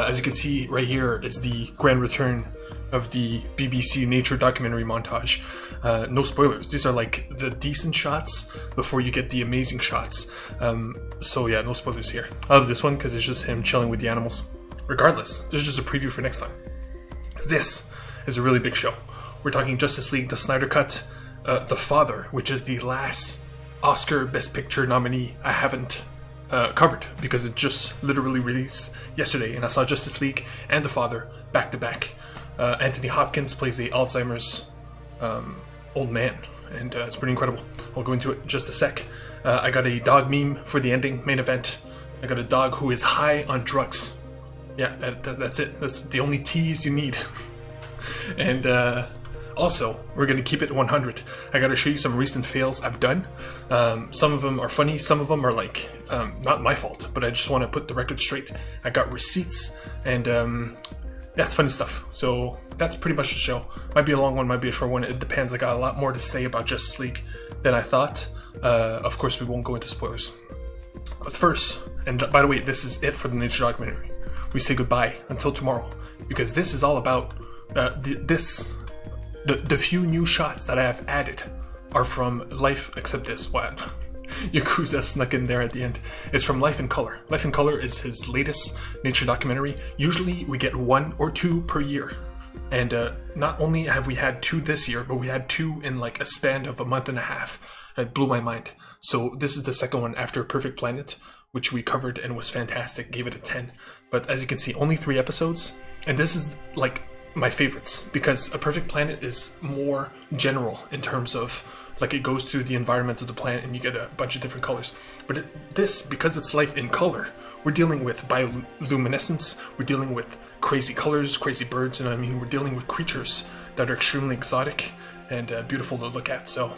As you can see right here is the grand return of the BBC nature documentary montage. No spoilers, these are like the decent shots before you get the amazing shots. So yeah, no spoilers here. I love this one because it's just him chilling with the animals. Regardless, there's just a preview for next time. This is a really big show. We're talking Justice League, the Snyder Cut, The Father, which is the last Oscar Best Picture nominee I haven't covered because it just literally released yesterday, and I saw Justice League and The Father back to back. Anthony Hopkins plays the Alzheimer's old man, and it's pretty incredible. I'll go into it in just a sec. I got a dog meme for the ending main event. I got a dog who is high on drugs. Yeah, that's it. That's the only tease you need. And also, we're going to keep it 100. I got to show you some recent fails I've done. Some of them are funny, some of them are like, not my fault, but I just want to put the record straight. I got receipts, and that's funny stuff. So that's pretty much the show. Might be a long one, might be a short one. It depends. I got a lot more to say about Justice League than I thought. Of course, we won't go into spoilers. But first, and by the way, this is it for the nature documentary. We say goodbye until tomorrow, because this is all about the few new shots that I have added are from Life, except this, what? Yakuza snuck in there at the end. It's from Life in Color. Life in Color is his latest nature documentary. Usually we get 1 or 2 per year. And not only have we had 2 this year, but we had 2 in like a span of a month and a half. It blew my mind. So this is the second one after Perfect Planet, which we covered and was fantastic, gave it a 10. But as you can see, only 3 episodes. And this is like my favorites, because A Perfect Planet is more general in terms of like it goes through the environment of the planet and you get a bunch of different colors. But this, because it's Life in Color, we're dealing with bioluminescence, we're dealing with crazy colors, crazy birds, and I mean, we're dealing with creatures that are extremely exotic and beautiful to look at. So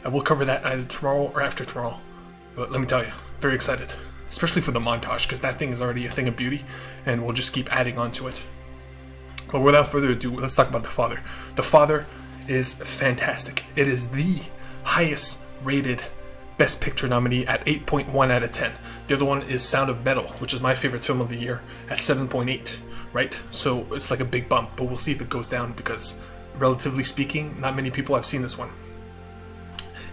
I will cover that either tomorrow or after tomorrow. But let me tell you, very excited, especially for the montage, because that thing is already a thing of beauty and we'll just keep adding on to it. But without further ado, let's talk about The Father. The Father is fantastic. It is the highest rated Best Picture nominee at 8.1 out of 10. The other one is Sound of Metal, which is my favorite film of the year, at 7.8, right? So it's like a big bump, but we'll see if it goes down because, relatively speaking, not many people have seen this one.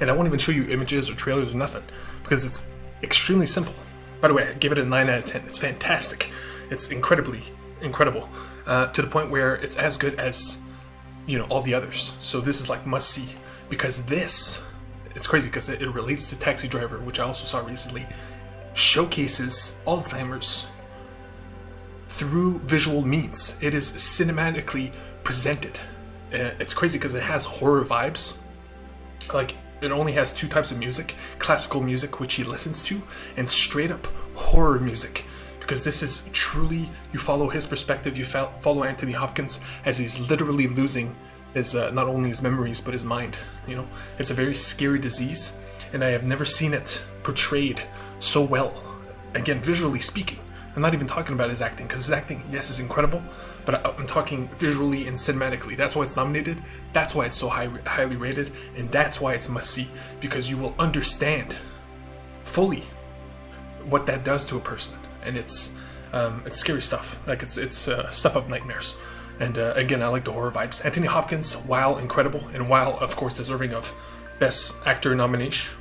And I won't even show you images or trailers or nothing because it's extremely simple. By the way, I give it a 9 out of 10. It's fantastic. It's incredibly incredible. To the point where it's as good as, you know, all the others. So this is like must see, because this, it's crazy because it relates to Taxi Driver, which I also saw recently, showcases Alzheimer's through visual means. It is cinematically presented. It's crazy because it has horror vibes. Like, it only has 2 types of music: classical music, which he listens to, and straight up horror music. Because this is truly, you follow his perspective, you follow Anthony Hopkins as he's literally losing his, not only his memories, but his mind. You know, it's a very scary disease, and I have never seen it portrayed so well. Again, visually speaking. I'm not even talking about his acting, because his acting, yes, is incredible, but I'm talking visually and cinematically. That's why it's nominated, that's why it's so highly rated, and that's why it's must-see, because you will understand fully what that does to a person. And it's scary stuff. Like it's stuff of nightmares. And again, I like the horror vibes. Anthony Hopkins, while incredible and while of course deserving of Best Actor nomination,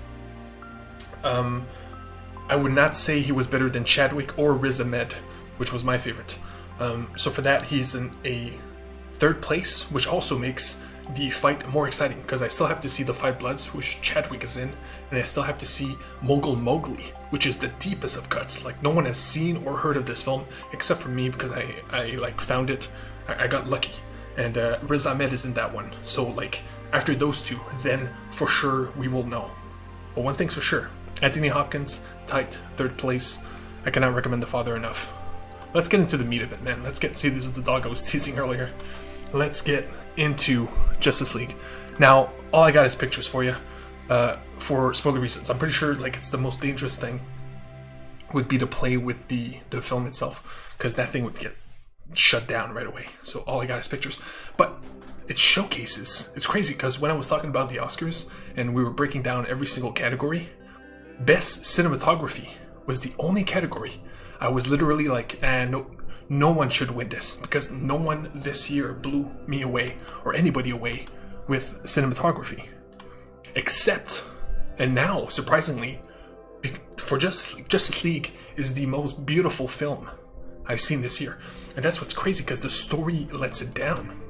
I would not say he was better than Chadwick or Riz Ahmed, which was my favorite. So for that, he's in a 3rd place, which also makes the fight more exciting, because I still have to see The Five Bloods, which Chadwick is in, and I still have to see Mogul Mowgli, which is the deepest of cuts. Like, no one has seen or heard of this film except for me, because I like found it. I got lucky, and Riz Ahmed is in that one. So like, after those 2, then for sure we will know. But one thing's for sure, Anthony Hopkins, tight 3rd place. I cannot recommend The Father enough. Let's get into the meat of it, man. See, this is the dog I was teasing earlier. Let's get into Justice League. Now, all I got is pictures for you, for spoiler reasons. I'm pretty sure like it's the most dangerous thing would be to play with the film itself, because that thing would get shut down right away. So all I got is pictures. But it showcases, it's crazy, because when I was talking about the Oscars and we were breaking down every single category, Best Cinematography was the only category I was literally like, no one should win this, because no one this year blew me away or anybody away with cinematography, except, and now surprisingly, for Justice League is the most beautiful film I've seen this year. And that's what's crazy, because the story lets it down.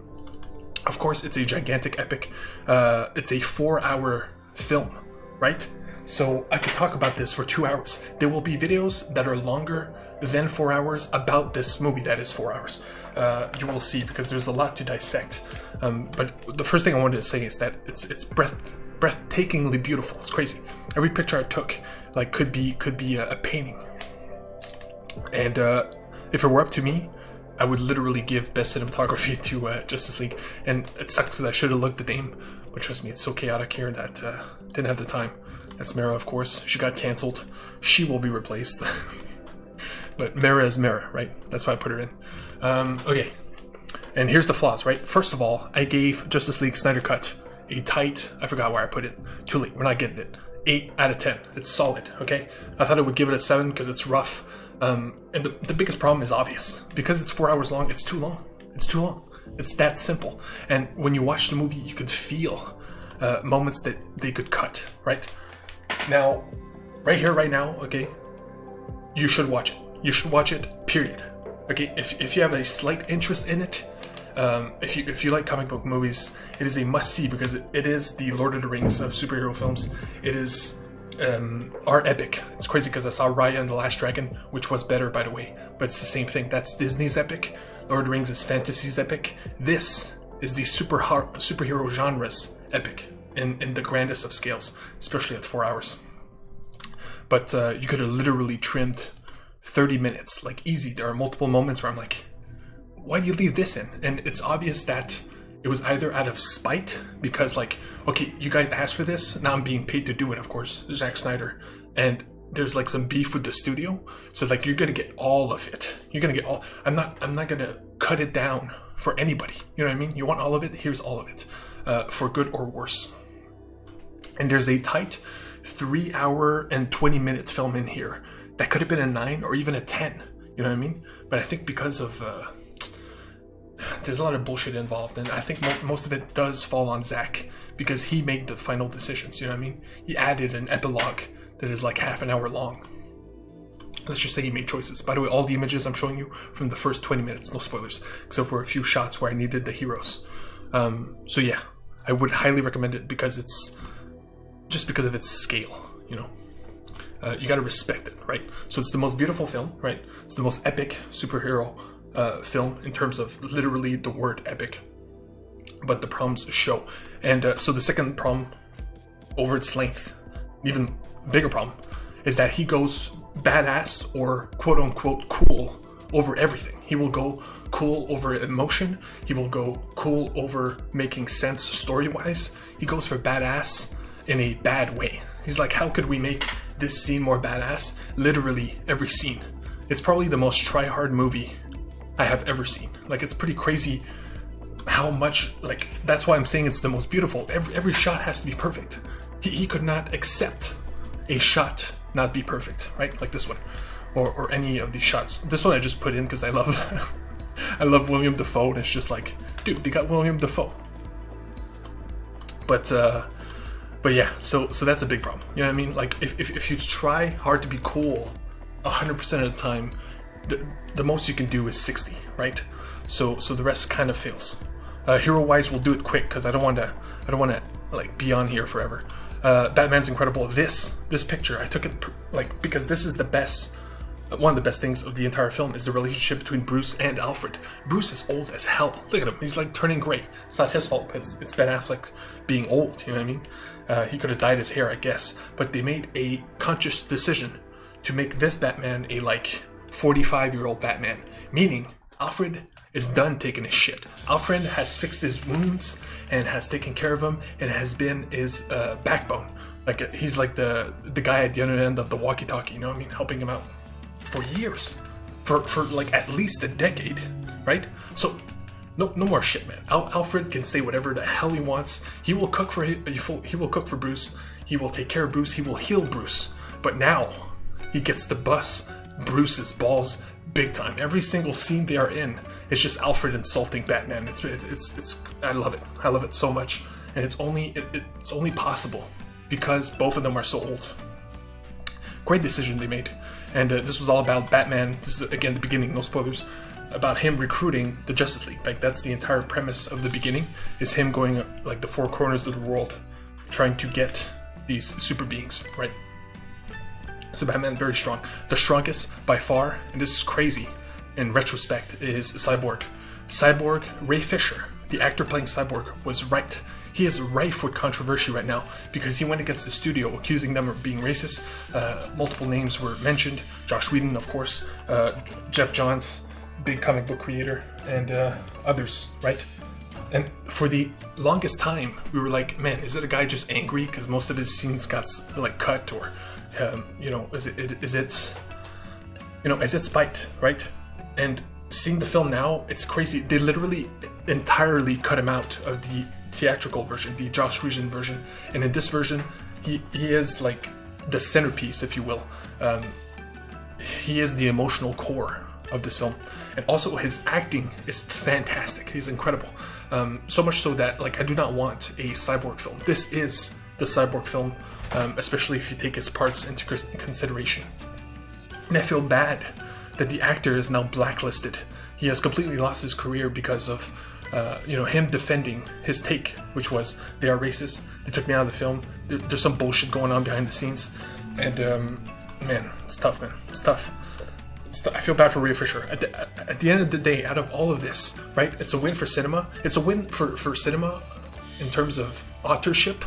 Of course, it's a gigantic epic. It's a 4-hour film, right? So I could talk about this for 2 hours. There will be videos that are longer than 4 hours about this movie that is 4 hours. You will see, because there's a lot to dissect. But the first thing I wanted to say is that it's breathtakingly beautiful. It's crazy. Every picture I took, like, could be a painting. And if it were up to me, I would literally give best cinematography to Justice League. And it sucks because I should have looked at the name, but trust me, it's so chaotic here that didn't have the time. That's Mara, of course. She got cancelled. She will be replaced. But Mara is Mara, right? That's why I put her in. Okay. And here's the flaws, right? First of all, I gave Justice League Snyder Cut a tight, I forgot where I put it. Too late, we're not getting it. 8 out of 10. It's solid, okay? I thought I would give it a 7 because it's rough. And the biggest problem is obvious. Because it's 4 hours long, it's too long. It's too long. It's that simple. And when you watch the movie, you could feel moments that they could cut, right? Now, right here, right now, okay, you should watch it. You should watch it, period. Okay, if you have a slight interest in it, if you like comic book movies, it is a must-see, because it is the Lord of the Rings of superhero films. It is our epic. It's crazy because I saw Raya and the Last Dragon, which was better, by the way, but it's the same thing. That's Disney's epic. Lord of the Rings is fantasy's epic. This is the superhero genre's epic in the grandest of scales, especially at 4 hours. But you could have literally trimmed 30 minutes, like easy. There are multiple moments where I'm like, why do you leave this in? And it's obvious that it was either out of spite, because like, okay, you guys asked for this, now I'm being paid to do it, of course, Zack Snyder, and there's like some beef with the studio, so like you're gonna get all of it. You're gonna get all. I'm not gonna cut it down for anybody. You know what I mean? You want all of it? Here's all of it, for good or worse. And there's a tight 3 hour and 20 minute film in here that could have been a 9 or even a 10. You know what I mean? But I think because of there's a lot of bullshit involved, and I think most of it does fall on Zack, because he made the final decisions. You know what I mean? He added an epilogue that is like half an hour long. Let's just say he made choices. By the way, all the images I'm showing you from the first 20 minutes, no spoilers, except for a few shots where I needed the heroes. So yeah, I would highly recommend it, because it's just because of its scale, you know. You gotta respect it, right? So it's the most beautiful film, right? It's the most epic superhero film in terms of literally the word epic. But the problems show. And so the second problem, over its length, even bigger problem, is that he goes badass or quote unquote cool over everything. He will go cool over emotion. He will go cool over making sense story-wise. He goes for badass in a bad way. He's like, how could we make this scene more badass? Literally every scene. It's probably the most try-hard movie I have ever seen. Like, it's pretty crazy how much, like, that's why I'm saying it's the most beautiful. Every shot has to be perfect. He could not accept a shot not be perfect, right? Like this one, or any of these shots. This one I just put in because I love I love William Dafoe, and it's just like, dude, they got William Dafoe. But yeah, so that's a big problem. You know what I mean? Like, if you try hard to be cool 100% of the time, the most you can do is 60, right? So the rest kind of fails. Hero wise, we'll do it quick because I don't want to like be on here forever. Batman's incredible. This picture, I took it like because this is the best. One of the best things of the entire film is the relationship between Bruce and Alfred. Bruce is old as hell. Look at him. He's like turning gray. It's not his fault, but it's Ben Affleck being old. You know what I mean? He could have dyed his hair, I guess. But they made a conscious decision to make this Batman a like 45-year-old Batman. Meaning, Alfred is done taking his shit. Alfred has fixed his wounds and has taken care of him and has been his backbone. Like he's like the guy at the other end of the walkie-talkie. You know what I mean? Helping him out. For years, for like at least a decade, right? So no more shit, man. Alfred can say whatever the hell he wants. He will cook for Bruce. He will take care of Bruce. He will heal Bruce. But now he gets the bus Bruce's balls big time. Every single scene they are in, it's just Alfred insulting Batman. It's I love it. I love it so much, and it's only possible because both of them are so old. Great decision they made, and this was all about Batman. This is again the beginning, no spoilers, about him recruiting the Justice League. Like that's the entire premise of the beginning, is him going like the four corners of the world, trying to get these super beings, right? So Batman, very strong. The strongest by far, and this is crazy in retrospect, is Cyborg. Cyborg, Ray Fisher, the actor playing Cyborg, was right. He is rife with controversy right now because he went against the studio accusing them of being racist. Multiple names were mentioned. Joss Whedon, of course, Jeff Johns, big comic book creator, and others, right? And for the longest time, we were like, man, is it a guy just angry because most of his scenes got like cut, or is it spite, right? And seeing the film now, it's crazy. They literally entirely cut him out of the theatrical version, the Joss Whedon version, and in this version, he is like the centerpiece, if you will. He is the emotional core of this film, and also his acting is fantastic. He's incredible. So much so that like I do not want a Cyborg film. This is the Cyborg film, especially if you take his parts into consideration. And I feel bad that the actor is now blacklisted. He has completely lost his career because of him defending his take, which was they are racist. They took me out of the film. There's some bullshit going on behind the scenes, and man, it's tough, man. It's tough. I feel bad for Ray Fisher. At the end of the day, out of all of this, right, it's a win for cinema. It's a win for cinema in terms of authorship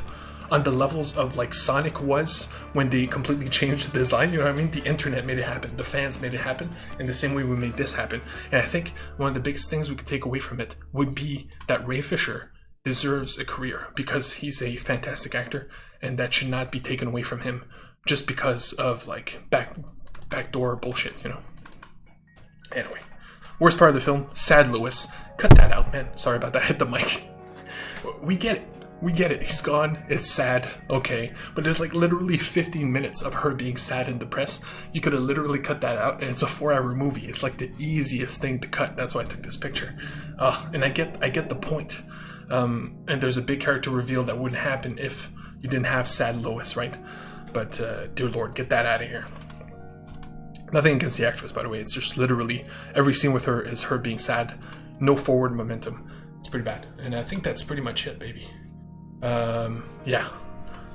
on the levels of like Sonic was when they completely changed the design. You know what I mean? The internet made it happen. The fans made it happen in the same way we made this happen. And I think one of the biggest things we could take away from it would be that Ray Fisher deserves a career because he's a fantastic actor, and that should not be taken away from him just because of like backdoor bullshit, you know? Anyway, worst part of the film, sad Lewis. Cut that out, man. Sorry about that. Hit the mic. We get it. We get it. He's gone. It's sad. Okay. But there's like literally 15 minutes of her being sad and depressed. You could have literally cut that out, and it's a 4-hour movie. It's like the easiest thing to cut. That's why I took this picture. And I get the point. And there's a big character reveal that wouldn't happen if you didn't have sad Lois, right? But dear Lord, get that out of here. Nothing against the actress, by the way. It's just literally every scene with her is her being sad. No forward momentum. It's pretty bad. And I think that's pretty much it, baby. Yeah.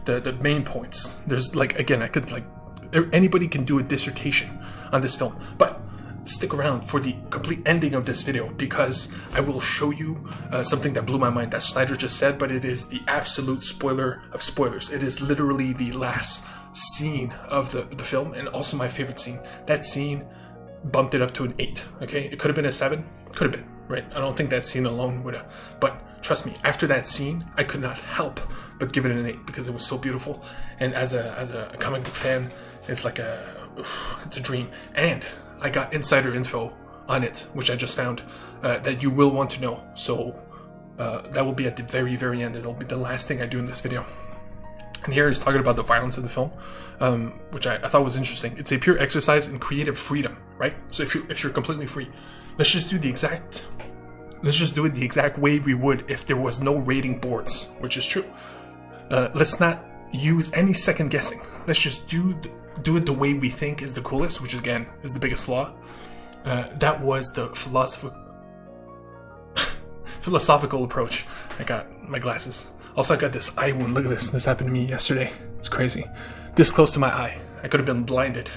The main points. There's like, again, I could like, anybody can do a dissertation on this film. But stick around for the complete ending of this video, because I will show you something that blew my mind that Snyder just said, but it is the absolute spoiler of spoilers. It is literally the last scene of the film, and also my favorite scene. That scene bumped it up to an 8, okay? It could have been a 7, could have been, right? I don't think that scene alone would have, but trust me, after that scene, I could not help but give it an 8 because it was so beautiful, and as a comic book fan, it's like it's a dream. And I got insider info on it, which I just found, that you will want to know, so that will be at the very, very end. It'll be the last thing I do in this video. And here he's talking about the violence of the film, which I thought was interesting. It's a pure exercise in creative freedom, right? So if you're completely free, let's just do it the exact way we would if there was no rating boards, which is true. Let's not use any second guessing. Let's just do it the way we think is the coolest, which again is the biggest flaw. That was the philosophical approach. I got my glasses. Also, I got this eye wound. Look at this. This happened to me yesterday. It's crazy. This close to my eye. I could have been blinded.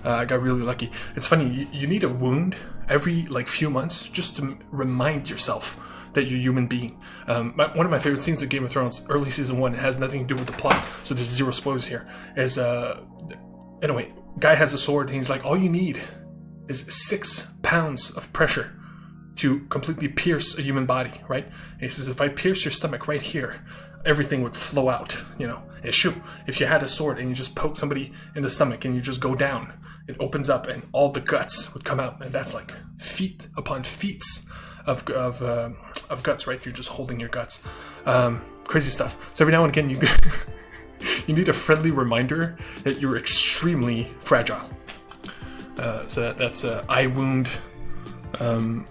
I got really lucky. It's funny. You need a wound every like few months just to remind yourself that you're a human being. One of my favorite scenes of Game of Thrones, early season 1, it has nothing to do with the plot, so there's zero spoilers here, is anyway, guy has a sword and he's like, all you need is 6 pounds of pressure to completely pierce a human body, right? And he says, if I pierce your stomach right here, everything would flow out, you know. And shoot, if you had a sword and you just poke somebody in the stomach and you just go down, it opens up and all the guts would come out, and that's like feet upon feet of guts, right? You're just holding your guts. Crazy stuff. So every now and again, you need a friendly reminder that you're extremely fragile. So that's a eye wound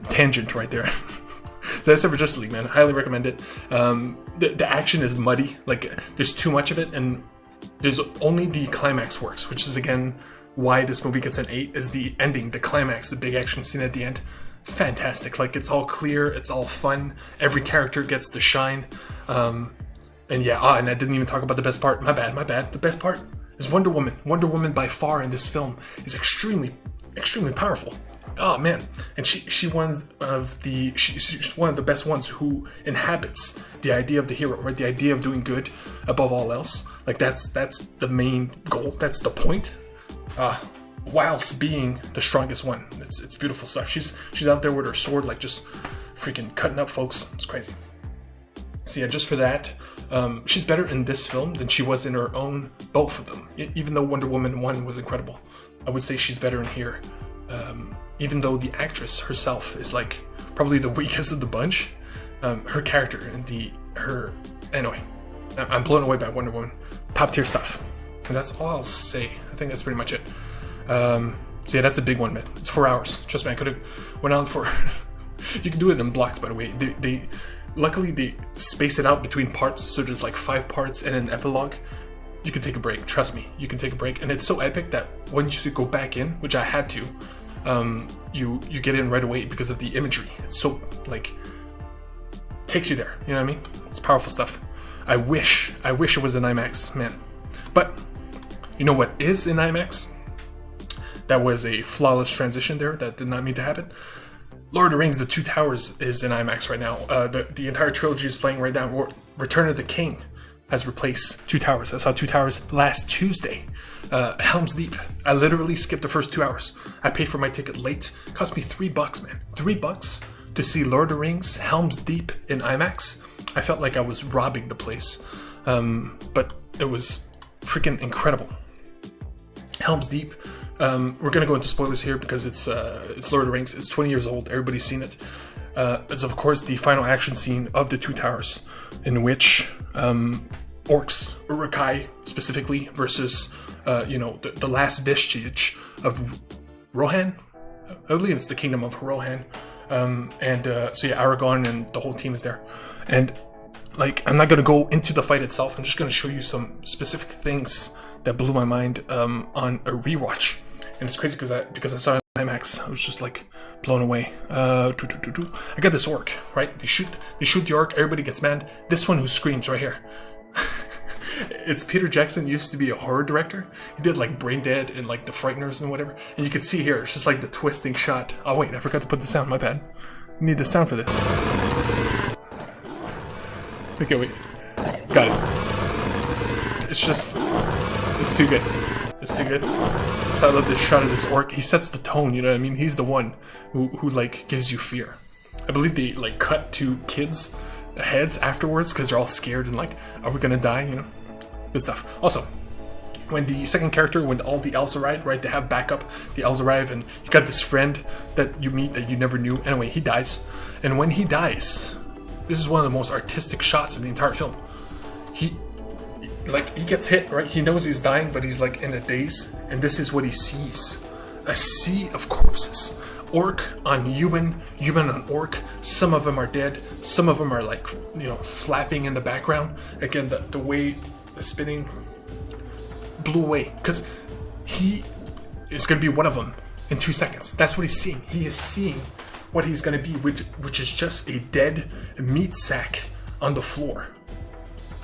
tangent right there. So that's it for Justice League, man. I highly recommend it. The action is muddy, like there's too much of it, and there's only the climax works, which is again why this movie gets an 8, is the ending, the climax, the big action scene at the end. Fantastic. Like, it's all clear, it's all fun, every character gets to shine. And yeah, and I didn't even talk about the best part. My bad. The best part is Wonder Woman. Wonder Woman by far in this film is extremely powerful. Oh man, and she's one of the best ones who inhabits the idea of the hero, right? The idea of doing good above all else. Like that's the main goal. That's the point. Whilst being the strongest one. It's beautiful stuff. She's out there with her sword, like just freaking cutting up folks. It's crazy. So yeah, just for that, she's better in this film than she was in her own, both of them. Even though Wonder Woman 1 was incredible, I would say she's better in here. Even though the actress herself is like probably the weakest of the bunch, her character and anyway, I'm blown away by Wonder Woman. Top tier stuff, and that's all I'll say. I think that's pretty much it. So yeah, that's a big one, man. It's 4 hours. Trust me, I could have went on for. You can do it in blocks, by the way. They luckily they space it out between parts, so there's like 5 parts and an epilogue. You can take a break. Trust me, you can take a break, and it's so epic that once you go back in, which I had to. You get in right away because of the imagery. It's so like takes you there. You know what I mean? It's powerful stuff. I wish it was in IMAX, man. But you know what is in IMAX? That was a flawless transition there. That did not mean to happen. Lord of the Rings: The Two Towers is in IMAX right now. The entire trilogy is playing right now. Return of the King has replaced Two Towers. I saw Two Towers last Tuesday. Helm's Deep. I literally skipped the first 2 hours. I paid for my ticket late. It cost me $3, man. $3 to see Lord of the Rings, Helm's Deep in IMAX. I felt like I was robbing the place. But it was freaking incredible. Helm's Deep. We're gonna go into spoilers here because it's Lord of the Rings. It's 20 years old. Everybody's seen it. It's of course the final action scene of the Two Towers, in which orcs, Uruk-hai specifically, versus the last vestige of Rohan. I believe it's the kingdom of Rohan. So yeah, Aragorn and the whole team is there. And like, I'm not gonna go into the fight itself. I'm just gonna show you some specific things that blew my mind on a rewatch. And it's crazy because I saw it in IMAX. I was just like blown away. I got this orc, right? They shoot the orc. Everybody gets mad. This one who screams right here. It's Peter Jackson. Used to be a horror director. He did like Brain Dead and like The Frighteners and whatever. And you can see here, it's just like the twisting shot. Oh wait, I forgot to put the sound. My bad. I need the sound for this. Okay, wait. Got it. It's too good. It's too good. So I love this shot of this orc. He sets the tone, you know what I mean? He's the one who like gives you fear. I believe they like cut to kids' heads afterwards because they're all scared and like, are we gonna die? You know, good stuff. Also, when the second character, when all the elves arrive, right? They have backup. The elves arrive, and you got this friend that you meet that you never knew. Anyway, he dies, and when he dies, this is one of the most artistic shots of the entire film. He gets hit, right? He knows he's dying, but he's like in a daze, and this is what he sees: a sea of corpses. Orc on human, human on orc. Some of them are dead. Some of them are like, flapping in the background. Again, the way the spinning blew away, because he is going to be one of them in 2 seconds. That's what he's seeing. He is seeing what he's going to be, which is just a dead meat sack on the floor.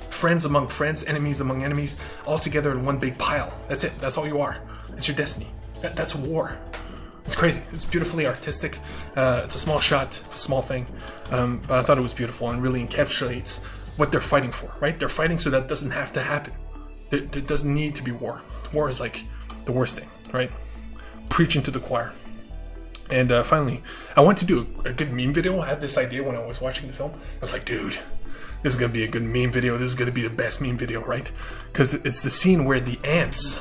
Friends among friends, enemies among enemies, all together in one big pile. That's it. That's all you are. It's your destiny. That's war. It's crazy. It's beautifully artistic. It's a small shot. It's a small thing. But I thought it was beautiful and really encapsulates what they're fighting for, right? They're fighting so that doesn't have to happen. There doesn't need to be war. War is like the worst thing, right? Preaching to the choir. And finally, I want to do a good meme video. I had this idea when I was watching the film. I was like, dude, this is going to be a good meme video. This is going to be the best meme video, right? Because it's the scene where the ants,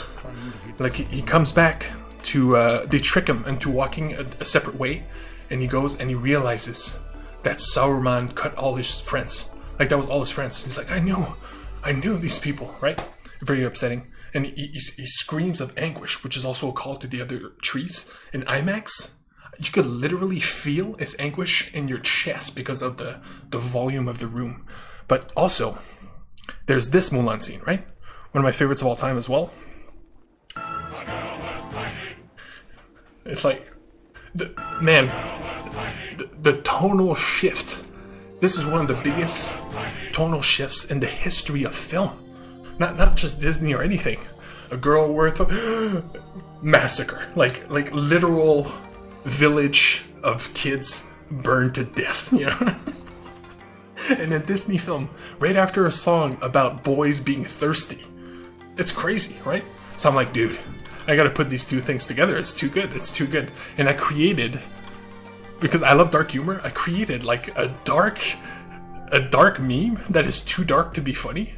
like he comes back to, they trick him into walking a separate way. And he goes and he realizes that Sauron cut all his friends. Like that was all his friends. He's like, I knew these people, right? Very upsetting. and he screams of anguish, which is also a call to the other trees. In IMAX, you could literally feel his anguish in your chest because of the volume of the room. But also, there's this Mulan scene, right? One of my favorites of all time as well. It's like, the tonal shift. This is one of the biggest tonal shifts in the history of film. Not just Disney or anything. A girl worth massacre. Like literal village of kids burned to death, you know? In a Disney film, right after a song about boys being thirsty. It's crazy, right? So I'm like, dude, I gotta put these two things together. It's too good. It's too good. And I created, because I love dark humor, I created like a dark meme that is too dark to be funny.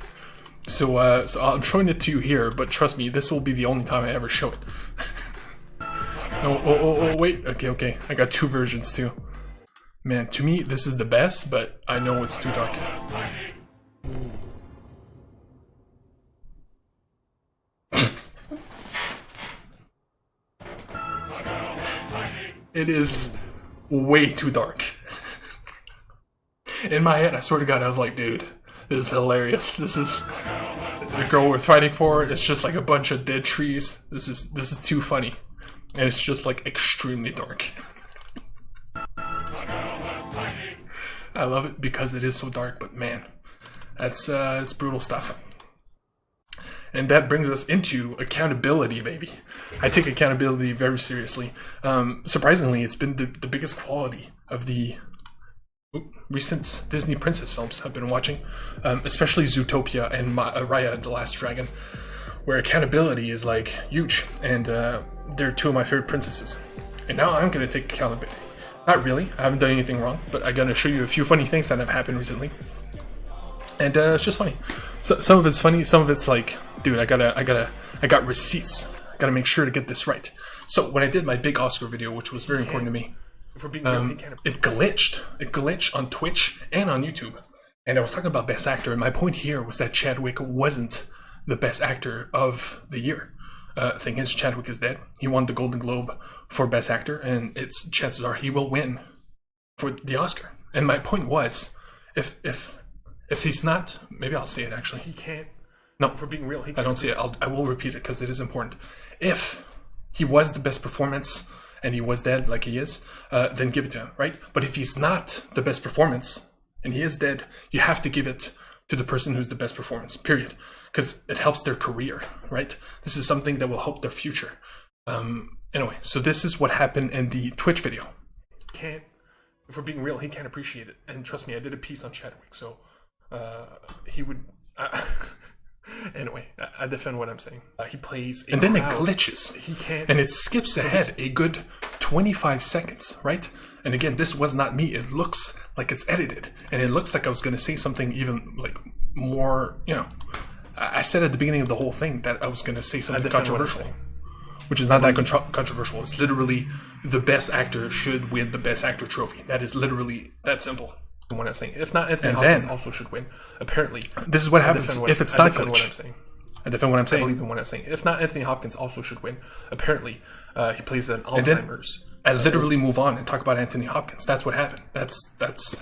So I'm showing it to you here, but trust me, this will be the only time I ever show it. Oh, wait. Okay. I got two versions too. Man, to me, this is the best, but I know it's too dark. It is way too dark. In my head, I swear to God, I was like, dude, this is hilarious. This is the girl we're fighting for. It's just like a bunch of dead trees. This is too funny. And it's just like extremely dark. I love it because it is so dark, but man, that's brutal stuff. And that brings us into accountability, baby. I take accountability very seriously. Surprisingly, it's been the biggest quality of the recent Disney princess films I've been watching, especially Zootopia and Raya and the Last Dragon, where accountability is like huge, and they're two of my favorite princesses. And now I'm gonna take accountability. Not really, I haven't done anything wrong, but I'm gonna show you a few funny things that have happened recently. And it's just funny. So, some of it's funny, some of it's like, dude, I got receipts. I gotta make sure to get this right. So when I did my big Oscar video, which was very important to me, it glitched. It glitched on Twitch and on YouTube. And I was talking about Best Actor, and my point here was that Chadwick wasn't the Best Actor of the year. Thing is, Chadwick is dead. He won the Golden Globe for Best Actor, and its chances are he will win for the Oscar. And my point was, if he's not, maybe I'll say it actually. He can't. No, for being real, I don't say it. I will repeat it because it is important. If he was the best performance and he was dead like he is, then give it to him, right? But if he's not the best performance and he is dead, you have to give it to the person who's the best performance, period. Because it helps their career, right? This is something that will help their future. Anyway, so this is what happened in the Twitch video. If we're being real, he can't appreciate it. And trust me, I did a piece on Chadwick, so he would... Anyway, I defend what I'm saying. He plays and then it glitches. He can't, and it skips ahead a good 25 seconds, right? And again, this was not me. It looks like it's edited, and it looks like I was going to say something even like more, you know. I said at the beginning of the whole thing that I was going to say something controversial, which is not that controversial. It's literally the Best Actor should win the Best Actor trophy. That is literally that simple. What I'm saying. If not, Anthony Hopkins also should win. Apparently, this is what happens if it's not glitch. What I'm saying. I defend what I'm saying. I believe in what I'm saying. If not, Anthony Hopkins also should win. Apparently, he plays an Alzheimer's. I literally move on and talk about Anthony Hopkins. That's what happened. That's.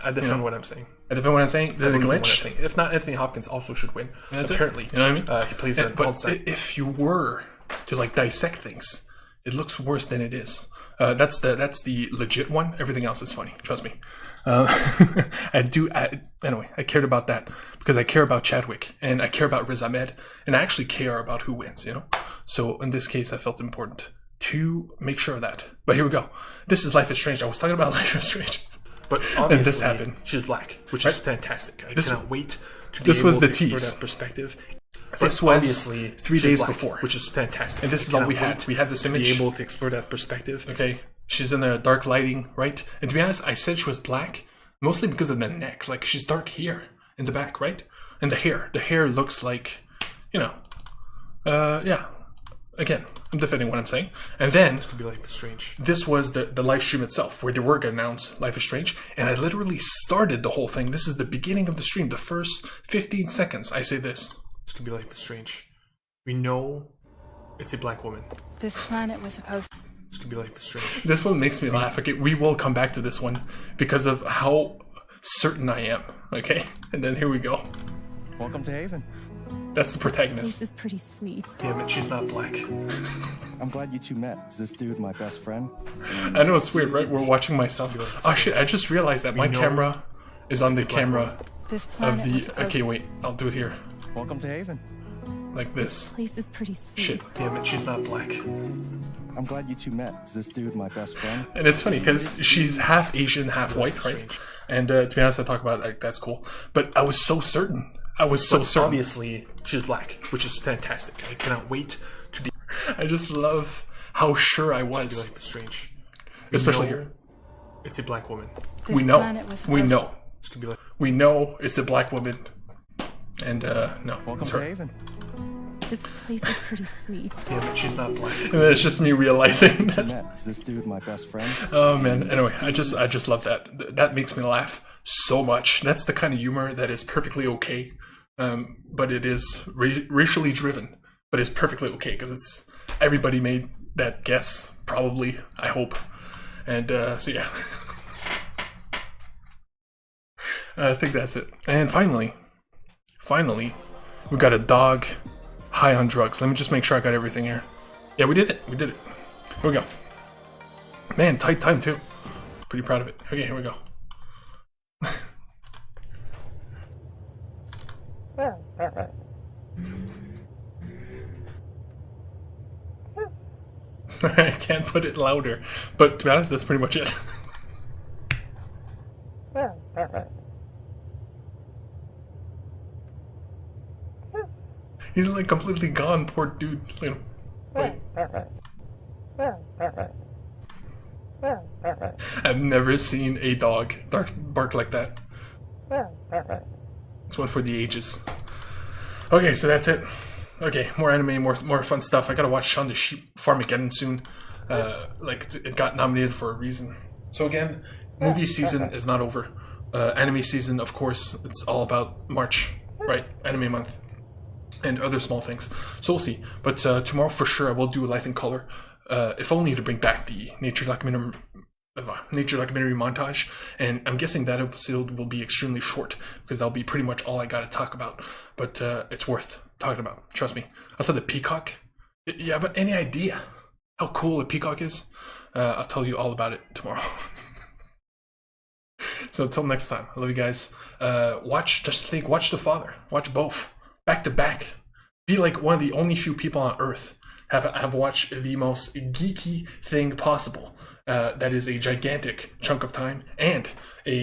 I defend what I'm saying. I defend what I'm saying. The glitch. If not, Anthony Hopkins also should win. Apparently, you know what I mean. He plays an Alzheimer's. If you were to like dissect things, it looks worse than it is. That's the legit one. Everything else is funny. Trust me. Anyway, I cared about that because I care about Chadwick and I care about Riz Ahmed and I actually care about who wins, you know? So in this case, I felt important to make sure of that. But here we go. This is Life is Strange. I was talking about Life is Strange. But obviously, and this happened. She's black, which is fantastic. I cannot wait to be able to explore that perspective. This was obviously 3 days before, which is fantastic. And this is all we had. We had this image. To be able to explore that perspective. Okay. She's in the dark lighting, right? And to be honest, I said she was black mostly because of the neck. Like, she's dark here in the back, right? And the hair. The hair looks like, you know, yeah. Again, I'm defending what I'm saying. And then, this could be Life is Strange. This was the live stream itself, where they were going to announce Life is Strange. And I literally started the whole thing. This is the beginning of the stream. The first 15 seconds, I say this. This could be Life is Strange. We know it's a black woman. This planet was supposed to... This could be Life is Strange. This one makes me laugh. Okay, we will come back to this one because of how certain I am. Okay, and then here we go. Welcome to Haven. That's the protagonist. This is pretty sweet. Yeah, but she's not black. I'm glad you two met. Is this dude my best friend? I know it's weird, right? We're watching myself. Oh shit, I just realized that my camera is on the camera This of planet was the... supposed Okay, wait, I'll do it here. Welcome to Haven. Like this. place is pretty sweet. Shit, yeah, but she's not black. I'm glad you two met. Is this dude my best friend? And it's funny because she's half Asian, half white, right? And to be honest, I talk about like that's cool. But I was so certain. I was so certain. Obviously, she's black, which is fantastic. I cannot wait to be. I just love how sure I was. Life is Strange. Especially here. It's a black woman. This We know. planet was We supposed- know. This could be like. We know it's a black woman. And no, Welcome it's to her. Haven. This place is pretty sweet. Yeah, but she's not black. And then it's just me realizing that. Met. Is this dude my best friend? Oh man. Anyway, I just love that. That makes me laugh so much. That's the kind of humor that is perfectly okay, but it is racially driven, but it's perfectly okay because it's everybody made that guess probably. I hope, and so yeah. I think that's it. And finally, we got a dog high on drugs. Let me just make sure I got everything here. Yeah, we did it. We did it. Here we go. Man, tight time too. Pretty proud of it. Okay, here we go. I can't put it louder, but to be honest, that's pretty much it. He's like completely gone, poor dude. Like, wait. I've never seen a dog bark like that. It's one for the ages. Okay, so that's it. Okay, more anime, more fun stuff. I gotta watch Shaun the Sheep Farmageddon soon. Like it got nominated for a reason. So again, movie season is not over. Anime season, of course, it's all about March, right? Anime month. And other small things. So we'll see. But tomorrow for sure I will do a Life in Color. If only to bring back the nature documentary montage. And I'm guessing that episode will be extremely short because that'll be pretty much all I gotta talk about. But it's worth talking about. Trust me. Also the peacock. Yeah, but any idea how cool a peacock is? I'll tell you all about it tomorrow. So until next time, I love you guys. Watch The Father. Watch both. Back to back. Be like one of the only few people on Earth have watched the most geeky thing possible. That is a gigantic chunk of time and a